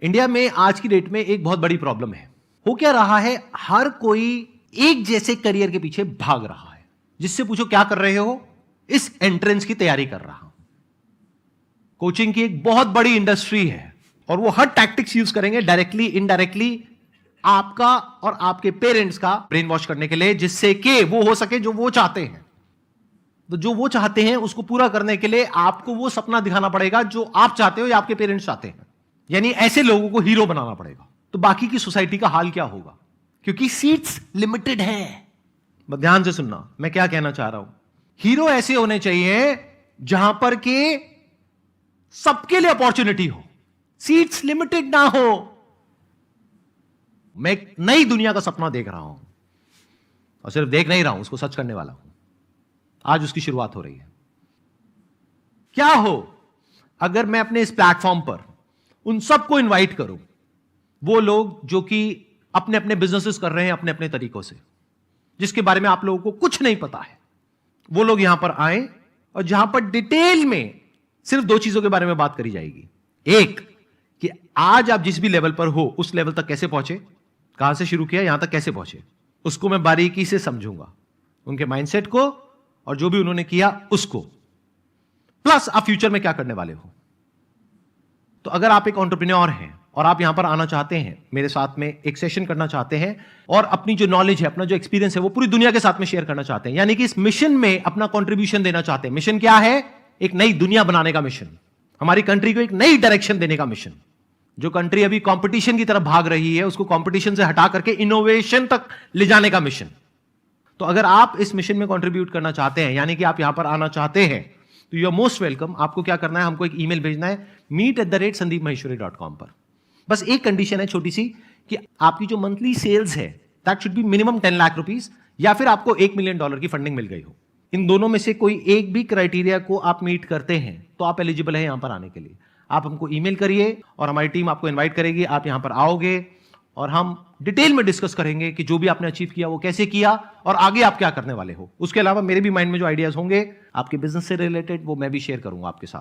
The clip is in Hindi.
इंडिया में आज की डेट में एक बहुत बड़ी प्रॉब्लम है। हो क्या रहा है, हर कोई एक जैसे करियर के पीछे भाग रहा है। जिससे पूछो क्या कर रहे हो, इस एंट्रेंस की तैयारी कर रहा हूं। कोचिंग की एक बहुत बड़ी इंडस्ट्री है और वो हर टैक्टिक्स यूज करेंगे डायरेक्टली इनडायरेक्टली आपका और आपके पेरेंट्स का ब्रेन वॉश करने के लिए, जिससे कि वो हो सके जो वो चाहते हैं। तो जो वो चाहते हैं उसको पूरा करने के लिए आपको वो सपना दिखाना पड़ेगा जो आप चाहते हो या आपके पेरेंट्स चाहते हैं। यानी ऐसे लोगों को हीरो बनाना पड़ेगा। तो बाकी की सोसाइटी का हाल क्या होगा, क्योंकि सीट्स लिमिटेड है। ध्यान से सुनना मैं क्या कहना चाह रहा हूं। हीरो ऐसे होने चाहिए जहां पर के सबके लिए अपॉर्चुनिटी हो, सीट्स लिमिटेड ना हो। मैं एक नई दुनिया का सपना देख रहा हूं और सिर्फ देख नहीं रहा हूं, उसको सच करने वाला हूं। आज उसकी शुरुआत हो रही है। क्या हो अगर मैं अपने इस प्लेटफॉर्म पर उन सबको इनवाइट करूं, वो लोग जो कि अपने अपने बिजनेसेस कर रहे हैं अपने अपने तरीकों से, जिसके बारे में आप लोगों को कुछ नहीं पता है, वो लोग यहां पर आए और जहां पर डिटेल में सिर्फ दो चीजों के बारे में बात करी जाएगी। एक कि आज आप जिस भी लेवल पर हो उस लेवल तक कैसे पहुंचे, कहां से शुरू किया यहां तक कैसे पहुंचे, उसको मैं बारीकी से समझूंगा, उनके माइंडसेट को और जो भी उन्होंने किया उसको, प्लस आप फ्यूचर में क्या करने वाले हो। तो अगर आप एक एंटरप्रेन्योर हैं और आप यहां पर आना चाहते हैं, मेरे साथ में एक सेशन करना चाहते हैं और अपनी जो नॉलेज है, अपना जो एक्सपीरियंस है वो पूरी दुनिया के साथ में शेयर करना चाहते हैं, यानी कि इस मिशन में अपना कंट्रीब्यूशन देना चाहते हैं। मिशन क्या है? एक नई दुनिया बनाने का मिशन, हमारी कंट्री को एक नई डायरेक्शन देने का मिशन। जो कंट्री अभी कंपटीशन की तरफ भाग रही है उसको कंपटीशन से हटा करके इनोवेशन तक ले जाने का मिशन। तो अगर आप इस मिशन में कंट्रीब्यूट करना चाहते हैं, यानी कि आप यहां पर आना चाहते हैं, तो यू आर मोस्ट वेलकम। आपको क्या करना है, हमको एक ईमेल भेजना है meet@sandeepmaheshwari.com पर। बस एक कंडीशन है छोटी सी, कि आपकी जो मंथली सेल्स है that should be minimum 10 lakh rupees, या फिर आपको $1 मिलियन की फंडिंग मिल गई हो। इन दोनों में से कोई एक भी क्राइटेरिया को आप मीट करते हैं तो आप एलिजिबल हैं यहां पर आने के लिए। आप हमको ईमेल करिए और हमारी टीम आपको इन्वाइट करेगी। आप यहां पर आओगे और हम डिटेल में डिस्कस करेंगे कि जो भी आपने अचीव किया वो कैसे किया और आगे आप क्या करने वाले हो। उसके अलावा मेरे भी माइंड में जो आइडियाज होंगे आपके बिजनेस से रिलेटेड वो मैं भी शेयर करूंगा आपके साथ।